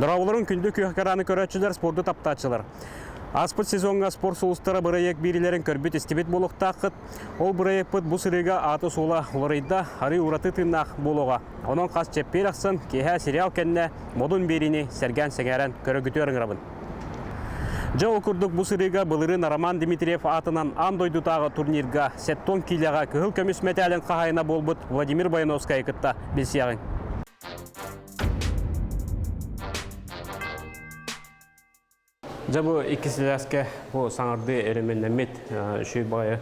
Дырауларын күнді күйақараны көрәтшілер спорты таптачылар. Аспыт сезонға спорт соғыстары бұрайек берілерін көрбет істебет болуқтақыт. Ол бұрайек бұд бұл сырыға аты сола оларайда ари ураты тыннақ болуға. Оның қас чеппер ақсын кейхә сериал кәнне модун беріні сәрген сәңәрін көрігітерін рабын. Жау күрдік бұл сырыға бұлырын Роман Дмитриев атынан андойдутағы турнирға сеттон килияға күхіл көміс металін қағайына болбыт Владимир Баяновскай күтті білсияғын. Жабы иккисіләске бұл саңарды әрімен әмет шүй бағы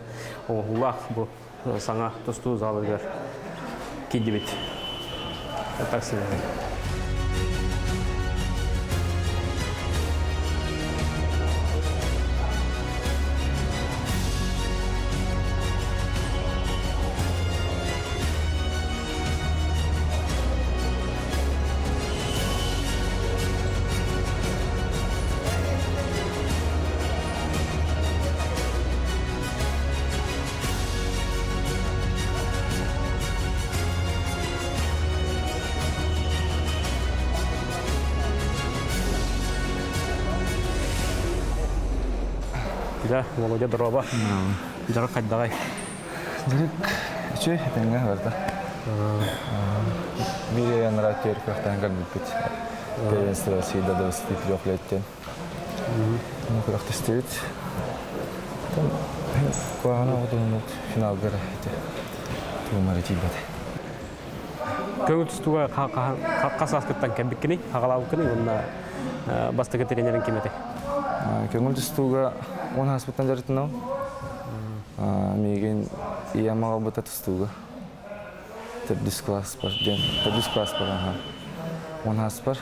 ұлақ бұл саңа тұсту залығыр кедебет. Таксилер. Да, Володя дорога. Жарық қайдағай. Жарық үші әтенге барды. Бире янырат көріп өқтен қалбіп бет. Первенство сүйді дұрысты трех леттен. Құрақты істейді. Қуағына ғыдың финал ғыры. Тұғымары тейбеді. Көңіл тұстуға қасас күттен кәмбік кені, қағалау кені, онына бастығы тренерін кеметі. Көңіл тұстуға он хаспыттан жарыттын ау. Меген иямаға бұта тұстуға. Тәбдіс класс бар. Тәбдіс класс бар. Он хас бар.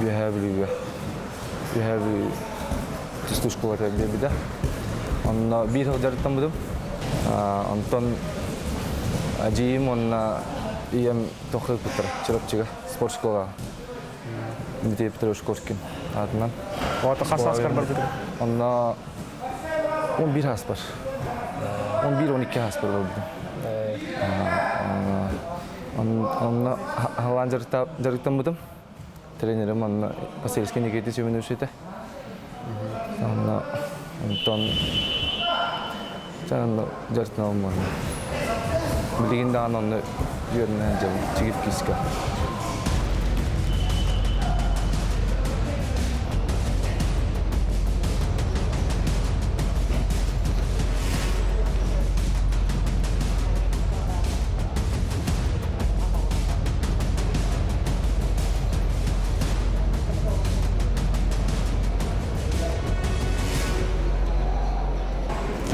Үйәбілігі. Үйәбілігі тұсту школа тәбді біді. Онына бір хал жарыттан бұдым. Онтон әжейім онына иям тоқы бұттыр. Чырапчыға спорт школа. Бітей Петрович Кошкин атынан. Оғаты қасы аскар бар бүді? Онна 11 хас бар. 11-12 хас бар бүді. Онна халан жарықтан бұдым. Тренерім онна Пасельский Никита сөмен өшеті. Онна онтон жаңында жарықтан алым бар. Білігінде аны онны үйерінен жағы чигіп кесікі.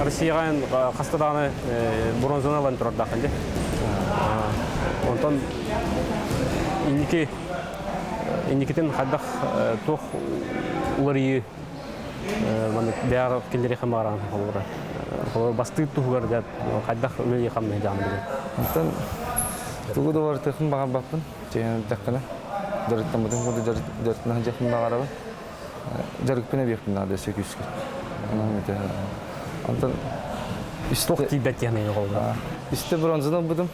Россияған қастадағаны бронзаналарын тұрарды ақынды. Онтан инекетен қаддақ тоқ ұлар ие бәғі келдері қамағаран қолғыра. Басты тұғығыр дәп қаддақ өлі қамдай жағын білген. Онтан тұғы да бар тұқын баған бақпын. Тегені тәққіні. Жарықтан бұдың құлды жарықтан жақын бағарабын. Жарықпен әбекпін ады сөкүйіске. Антон тоқ тейбәт яғын қолға. Үсті бронзадан бұдым.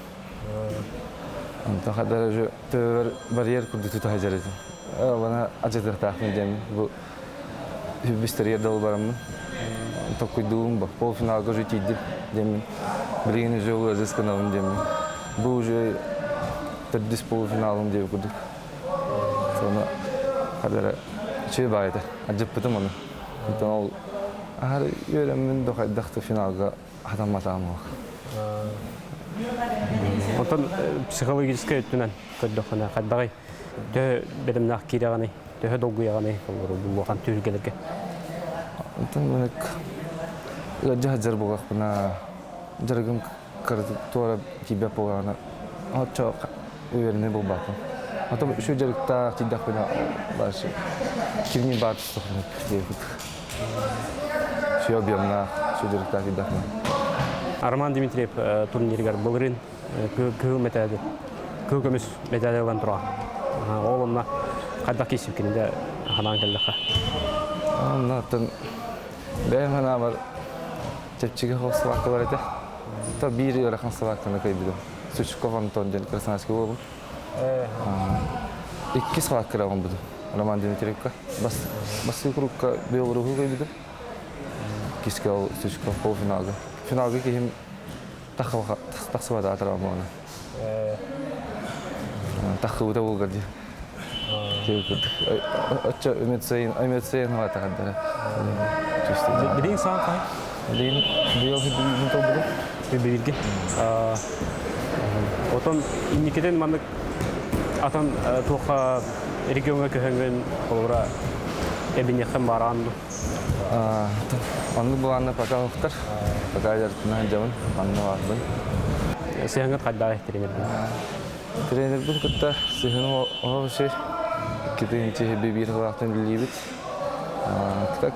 Антон қадары төбір барьер күрді тұта қай жарыдым. Бана ажатық тақын демін. Бұл үбістер ерді ол барамын. Тоқ көйдуым бақ. Полуфиналға жүтейді демін. Біргені жоғы әзіз қаналым демін. Бұл жөй түрдіс полуфиналым деп күрдік. Соны қадары чөй бағайды. Ажып бұдым оны. Антон ол Ағар өремін доқайдақты финалға адам-атамы оқ. Онтан психологический өттінен көрдіқіне қаддағай бәдімнақ кереғаны, төхі долғы яғаны бұл оған түргелігі. Онтан мүнік жахаджар болғақ бұна жарғым қырды туара кейбәп болғаны отчо өверіне бұл бақын. Онтан үші жарықтақ тейдақ бұна баршы кермей бар тұстықынып дейбіқ. Объемна, судырықтақ едақна. Роман Дмитриев турниргар бұлырын күл метады, күл көміс метадылан тұра. Олымна қаддақ кесіп кенінде қанан келдіққа. Олымна аттын бәйім ғана бар чепчіге қол сылаққа бар еді. Та бір ұраққан сылаққаны көйбідім. Сучков Антон ден Красноярский область. 2 сылаққыра оң бұдым. Роман Дмитриевка. Басты кругка Белоруху кайбиді. Киске ол стычка полуфиналга. Финалга кейім тақсыбада атырам оны. Тақсыбыда болғарды. Отча үмітсейін ға тақаддары. Білейін саған қай? Білейін биыл білейін тол бұды. Білейінге. Отын инникеден маңдық атын туқа регионға көхенген олыра әбінеқін баранды. Оны бұланы пока ұқтыр. Пока жартынан жауын, анны бардым. Сүйіңгіт қайдағы тренердің? Тренердің күтті сүйінің оғышыр. Кетігінші бейбір қылақтың білейбіт.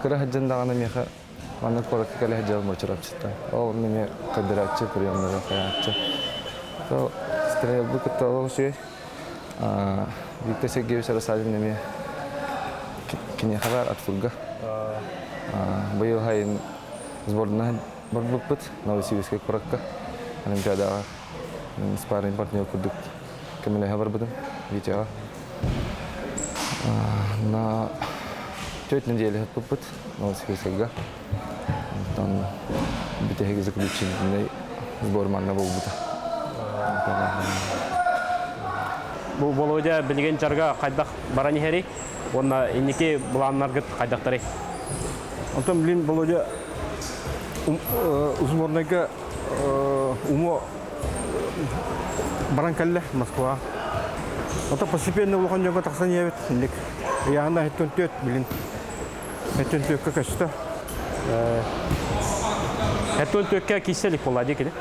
Күрі хаджандағаны меха маңны қорақы кәлі хаджалым өчірап шықты. Ол неме қадыратшы, приемлары қаятшы. Тренердің күтті оғышыр. Виктор Сергеевич Арасадин неме кене хабар атфурга. Быйыл хайын сборына бар бұппыт, Новосибирская қораққа. Олимпиадаға спарринг партнер күрдік. Кәмелеге бар бұдым, Витяға. На 4 недели бұппыт, Новосибирскайға. Бітеге заключительный сбор манна бол бұда. Бұл болуыда білген жарға қайдақ баран ехері, онна иннеке бұланларғыт қайдақтары. Антон блин болуыда сборныйға умо баран кәлі Москва. Ото постепенно улған жонға тақсан ебет. Яғында хеттен төт білін. Хеттен төтке көсті. Хеттен төтке кеселік болады екен?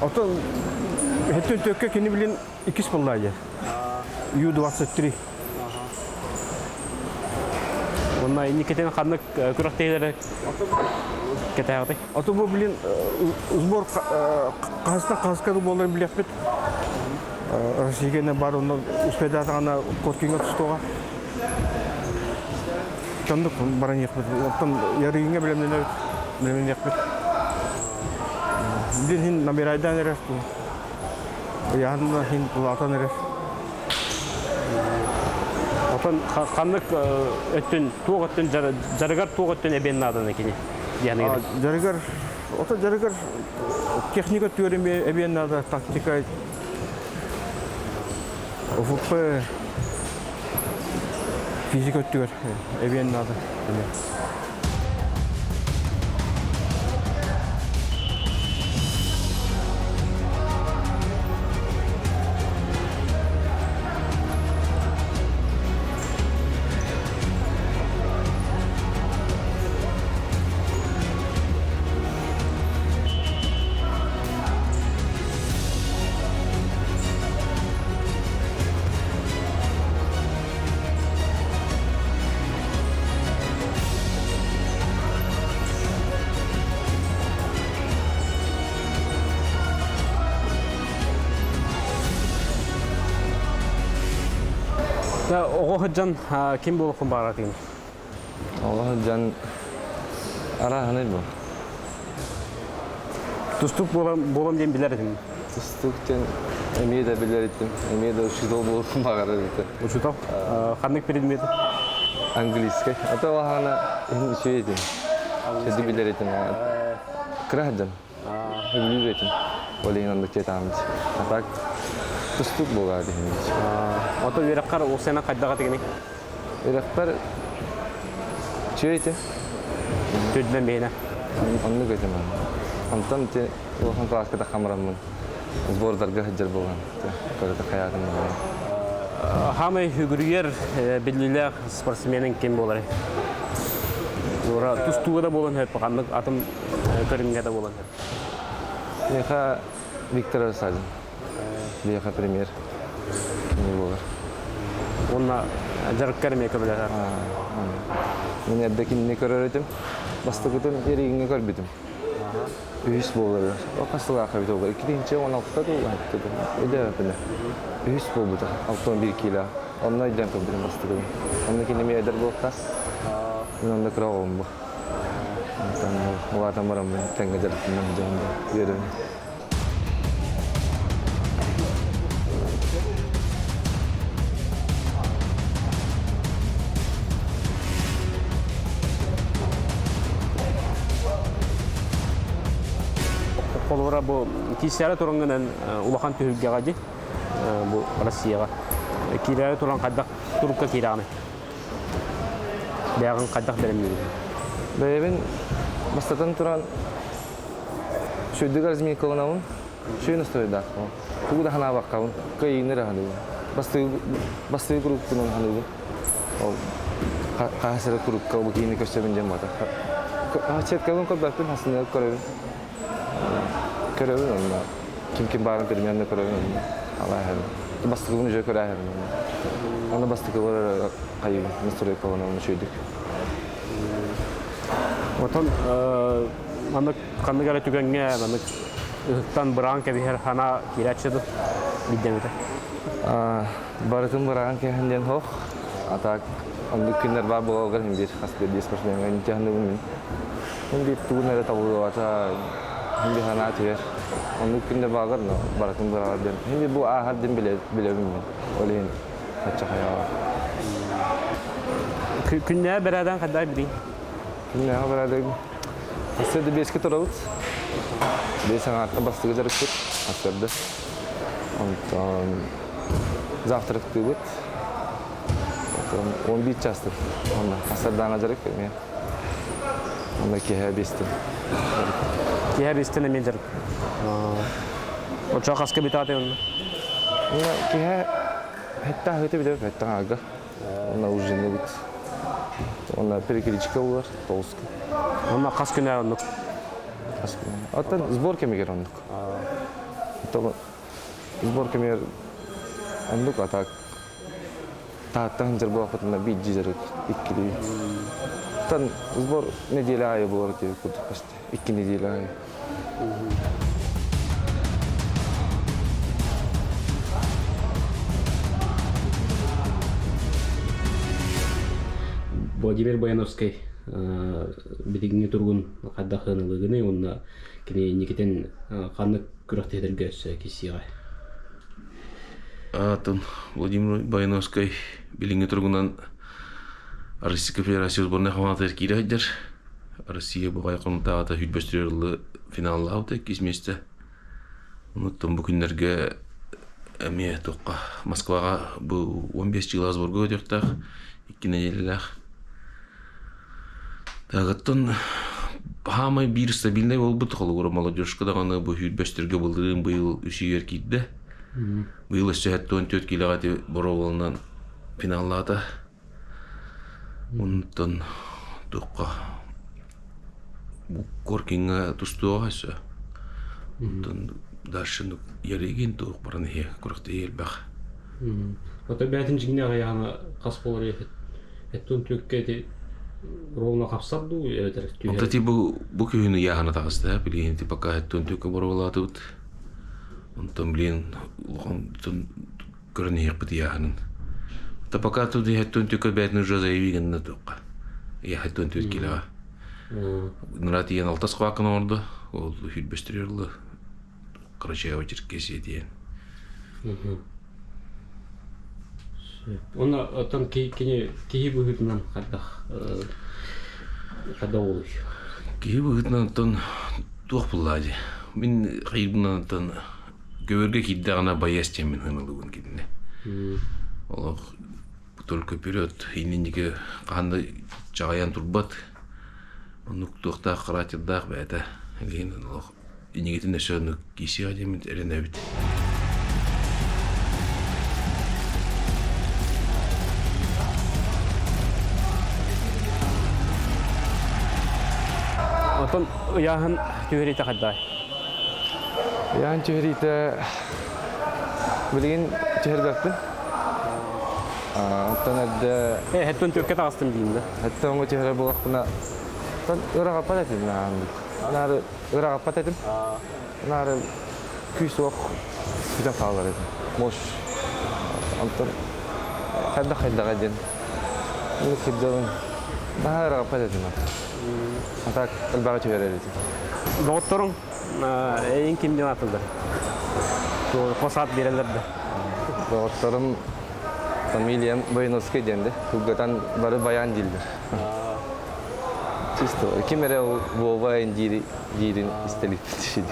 Ото хеттен төтке кені білін 2 болады. Ю-23. Онна иннекеден қандық күрақтейлері кетаяғыдай? Ото бұл білін сбор қасқады боларын білек бет. Россиягені бар, оны успеда атағана коткинға тұстуға. Тандық баран ек бет. Оттан ярығыңа білемден ек бет. Білін хин набирайдан әрес бұл. Яғында хин бұлатан әрес. Отын қандық өттін, туғы өттін, жарығар туғы өттін әбенін адын екені? Жарығар, ота жарығар техника түріме әбенін ады, тактика, ОФП, физика өттігер әбенін ады. Оғы ғыджан кем болықын бағар деген? Оғы жан арағын ел бұл. Тұстық болам ден білер едім? Тұстықтен әмей де білер еттім. Әмей де ұшыдол болықын бағар еді. Ұшытау? Қандық предметі? Английский. Ата оғана үші едім. Шеді білер еттім. Кірі жан. Өбілер еттім. Олейін андық жетамыз. Атак тұстық болға дейміз. Ото вераққар осына қайдаға дегенек? Верақпар чөйті. Төділен бейіне? Онны көтім аны. Онтан оған класскада қамырамын. Сбордарға хыджар болған. Көрді қаятын болған. Хамы үгіргер білілі спортсменің кем болар? Тұстуға да болын өп, қандық атым көрінге да болын өп. Леха Виктор Арасадин. Леха премьер. Не болар. Онна жарық кәріме көбілер? Мен әбдекініне көрер едім. Басты күтім ерегіңе көрбедім. Үйіс болар. О қастығы ақабет олар. 2-16-та да олар әптеді. Өйді әпілі. Үйіс бол бұды. 61 кило. Онна өйден көбедім басты күтім. Онна кенеме әдір болықта. Мен онда күрі оғылым бұл. Олардан барам мен тәңгі жарықтымын жауында. Үйерім. олора бу кисәре туранган улахан төһүлгәгә ди бу Россияга. Кирәре туран кадак турукка кирәгәне. Бәгын кадак берем йөрү. Бәйбен бастатан туран шөйдөгөр змей колонавын шөйнө стойда. Тугуда хана баккабын. Кайнер ханы. Басты группунун ханы. Ол касыр группка бу кийини көчөбүн жем бата. Четкабын көбөкпүн хасында көрөбүн. Көрөбүн онда. Ким барын перменде көрөбүн. Алла хәл. Бастыгын жö көрәһәр. Аны бастыгы бар кайын настрой колонавын шөйдүк. Отон аны каныгара түгәнгә аны ыктан быран кебер хана кирәчәде бидәмәтә. Барытын быран кәһендән хох. Атак аны кинер бар булган инде хаслы дис спортсмен тәһне мин. Инде тугунда табылды ата инде хана тиер. Аны кинер багыр но барытын быран ден. Инде бу ахаддин билебим. Олен ачахая. Күннә берәдән кадәр бирин. Ne haber? Aslında bir eski tarafı. Bir sanatçı bastığı üzere çık. Aslında. Ondan zavtrak tübet. On bir çastır. Ondan aslında anacak mı? Ondan ki her bistin. Ki her bistin nedir? O çok askı bitate onun. Ya ki her hatta hıtı bile hatta aga. Ondan uzun bit. Ondan перекричка var, толстый. Ondan kaç gün ayonluk? Atan сборками гер онлук. То сборками онлук атак. Тааттан жер вакытында бит жизерек иккили. Тан сбор неделя ай болор деп курдук почти. 2 неделя ай. Владимир Баяновский бидигине тургун каддахынылыгыны онна кини никитен канны күрәктәдергә кисига. Атын Владимир Баяновский билинге тургунан Россия Федерация сборная командалар кирәдер. Россия бугай командада хүчбәстөреле финалга ауты кисместе. Уныттым бу күннәргә әмия тоққа Москвага бу 15 жыл азборга өтөктәк 2 неделялар. Тагыттан хамай бир стабильный болбут холгор молодежка даганы бу хүчбәстөргә булдырын быел үсигер китде. Быел сәттән 4 килограмм бороволнан финаллада. Унтан тоққа бу коркинга тустугасы. Унтан дашын яреген тоқ бараны хе коркты елбах. Вот бәтин жигне аяна кас болар ет. Эттон төккә ровно капсапду этер түйе. Онта ти бу күйүнү яхана тагыста билген ти пока эттон төккө боролатып. Онтан билен лохон көрүнө епти яханын. Та пока тут эттон төккө бәтин уже заявиген на тоққа. Я эттон төт килога. Нратиен алтас квакын орду. Ол хүлбөстүрөрлү. Карачаева Черкесия диен. Онна оттан кини бүгүтүнөн кадда болуш. Кии бүгүтүнөн оттан туох буллади. Мен кайыбынан оттан көбөргө кидде гана баяс темин хынылыгын кидне. Олох только вперед инниге канды жагаян турбат. Онук туохта каратырдак бәтә. Леген олох иннигетин нәшөнүк киси адемин эренебит. Отон яһын түйрете каддай. Ян чөһрите билген чөһрдәктен. Оттан әдә Эттон төккә тагыстым дигәндә. хәтта аңа чөһрә булакына. Тан ырага пататым нәм. Нары ырага пататым. Нары күсөк бүтән калар иде. Мош. Антон хәдда гаден. Ул кидән бара пататым. Атак албага чөһрә иде. Докторың эң кимден атылды. Сол косат берелерде. Докторым фамилиям Баяновский денде. Тугатан бары баян дилдер. Чисто. Кимере Вова индирин истелип тишиди.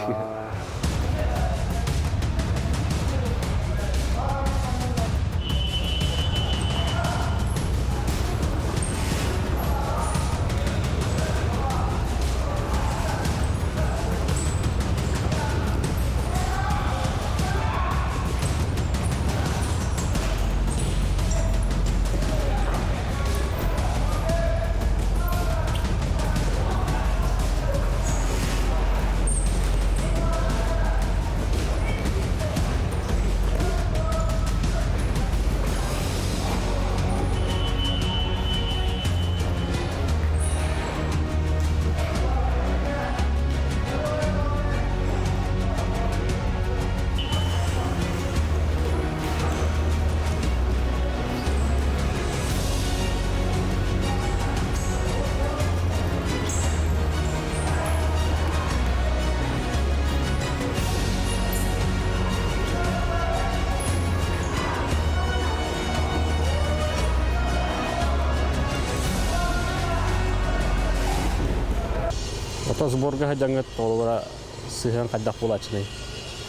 Ото сборга хаҗаңат олора сыһан кадак булачны.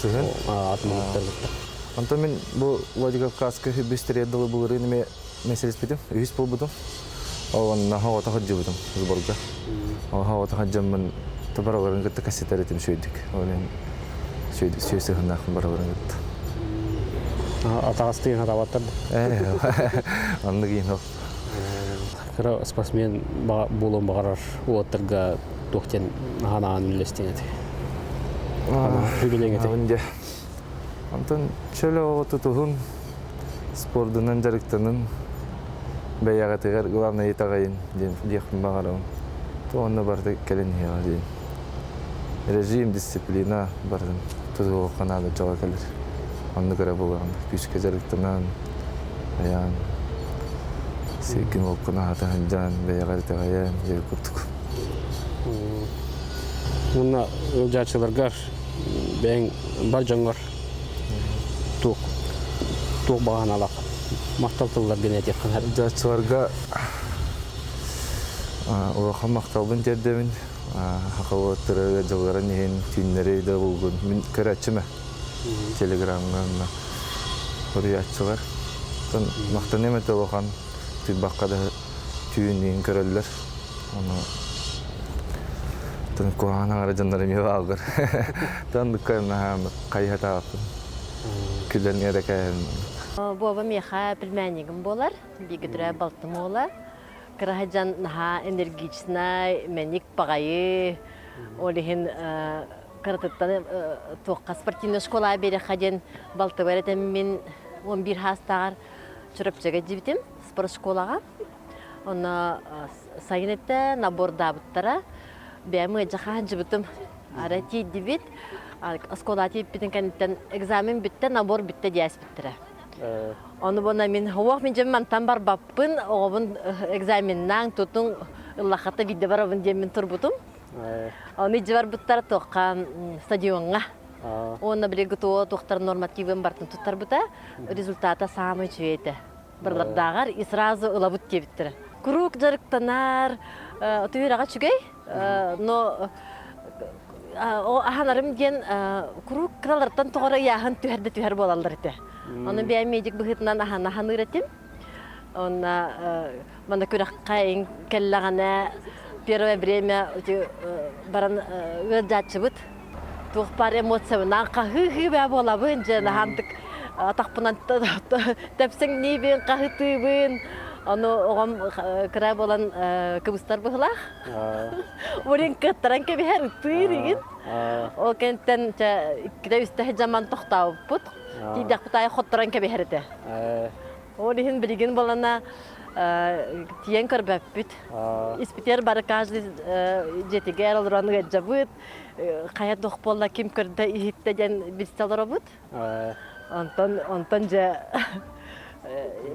Тыгын. Атматтар. Антон мен бу Владикавказка хибистерия дылы булыры неме меселес битим. Үз булбудум. Оон наха ота хаҗыбудум сборга. Оха ота хаҗамын табараларын гытта кассетаретим шөйдик. Олен шөйдик сөйсөһнак бараларын гытта. Атагастын атабаттар. Анны кийин ол. Кыра спортсмен болон багарар уоттарга тохтен ханаан үлестенет. Хүбелеңете. Анде. Антон чөлө отутугун спордунан жарыктанын бәягатыгар главный тагайын дияхын багарам. Тоонна барды келен яа. Режим, дисциплина бардын. Тузуга канада жага келер. Анны кара болган күчкө жарыктанан аян секин окуна атан бәягатыгаян жер курдук. Муна ылжачыларга бәң бар жаңгар тук баганалак макталтылар генетик канар. Жачыларга урахан макталбын жердемин. Хакаваттыры жылгарын ен түннери да болгон. Мен көрәчүмө. Телеграмдан көрәчүләр. Тон мактан эмете болгон түбакка да түннен көрөллөр. Аны тон куана арыжандар эме багыр. Тон кана кайхата. Күлден эдекән. Боба меха пельменигим болар, бигидре балтымола. Кырахаджан наха энергичная, меник пагайы. Олихин каратыттан тоққа спортивный школа бере хаден балтыбаретем мен 11 хастагар чурапчага жибитим спорт школага. Она сайнетте набор дабыттара. Бәмі жақан жібітім арати дебит. Школа типпитин кәнеттен экзамен бітті, набор бітті дияс біттірі. Оны бұна мен хуақ мен жемін мантан бар баппын, оғын экзаменнан тұтын ұллақата виде бар оғын жемін тұрбытым. Оны жевар бұттар тоққан стадионға. Оны білегі туы тоқтар нормативен бартын тұттар бұта, результата самый чуеті. Бірлардағар и сразу ұлабыт дебіттірі. Круг жарықтанар, түйіраға чүгей, но аханарым ген круг кралардан тоғыры яғын түйір болалар еті. Оны бәймейдік бұғытынан ахан үйретім. Оны мана көріққа ең кәллағана первое время баран өджатшы бұд. Туғпар эмоциямынан қағы бә болабын, жен ахантық атақпынан тәпсің небен қағы түйбін. Оны оғам кірай болан кыбыстар бұғылақ. Орен кіттаран кәбі әр ұттыр еген. Ол кәнттен кірай үсті жаман тоқтауып бұд. Тейдек бұтайы қоттаран кәбі әрді. Орен білген болана тиен көрбәп бүд. Испитер бары кажды жетігер олыраны ғаджа бұд. Қаят доқ болла кем көрді ихіттеден білсталар бұд. Онтан жа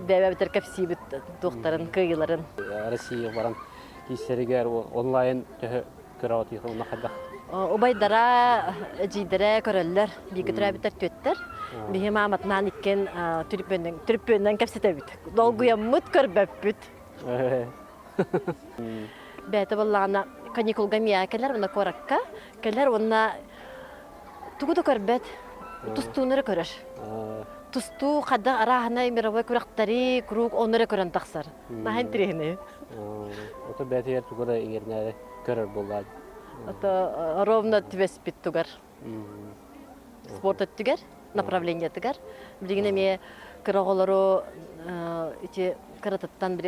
бәбәбітер кәпсі бүт тоқтарын, күйіларын. Россия баран кейсерігер онлайн көрауат еқі оны қадақ. Обайдара жидere көрөллөр, бигидре битер төттөр. Бихим аматнан иккен түрпөндөн кепсете бит. Долгуяммыт көрбөп бит. Бәте боллана каникулга мия келер, уна коракка. Келер уна тугуду көрбөт. Тустуунары көрөр. Тусту када арахана мировой курактари круг онары көрөн таксар. Нахын тирехне. Ото бәте тугуда игернәре көрөр боллар. Это ровно твеспит тугар. Спорт тугар, направление тугар. Билгене ме кыраголору ити карататтан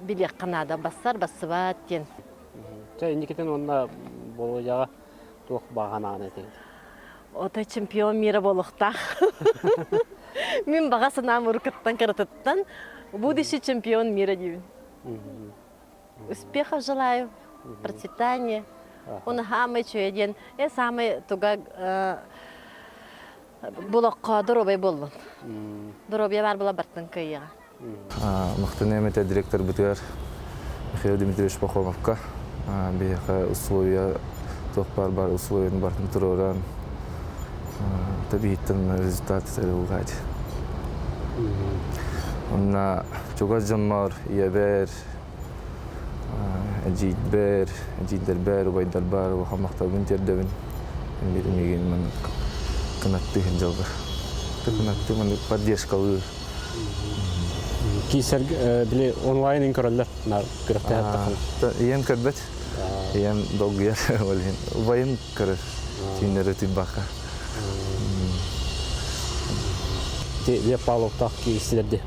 билек Канада бассар бассыба тен. Ча индикетен онда болу жага тук багананы тен. Ота чемпион мира болуктак. Мен багасынан уркаттан карататтан будущий чемпион мира дибин. Успехов желаю, процветания. Он хамы чуеден, самый туга булакка доробай болдун. Доробай бар була бартын кыйга. Мактанемете директор бутер Михаил Дмитриевич Пахомовка. Бияка условия топар бар условия бартын туроран. Табиттен результат сэлгать. Онна чугаз жаммар ябер әжейдер бәр, ұбайдар бар, ұқамақтабын тердебін. Меген мен қынатты жылғы. Қынатты мен поддержкалы. Кейсер біле онлайн инкораллар кіріқті әттіқын. Иен көрбет. Иен долгияр олген. Ұбайын көрір. Түйінері түйбаққа. Де Павловтақ кейсілерді.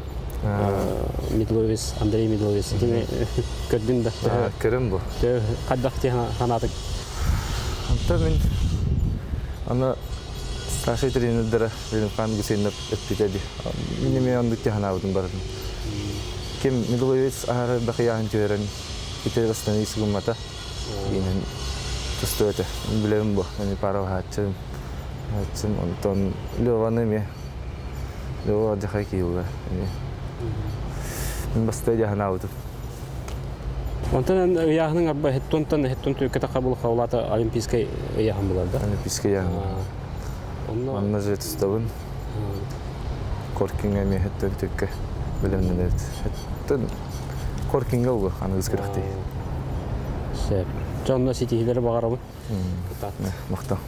Медловец, Андрей Медловец. Көрдің да. Көрім бұл. Қаддақ те қанатық. Anta мен ана старший тренердері қан гүсейніп өтпетеді. Менеме ондық те қанабыдың бардың. Кем Медловец ағары бақияғын көрін. Кетер қыстан есігім мата. Енін тұсты өті. Білерім бұл. Мен парау хатчым. Онтон Леваны ме. Лева жақай кейілгі. Мен бастай де қанабыдым. Онтан яғының арба хеттон түйкеті қабыл қаулаты олимпийскай яғын бұларды. Олимпийскай яғын. Онна же тұстабын. Коркинга ме хеттон түйкі білімнен өт. Хеттон коркинга ұлғы қанығыз кіріқті. Жонна сетихилері бағарабын. Мақтау.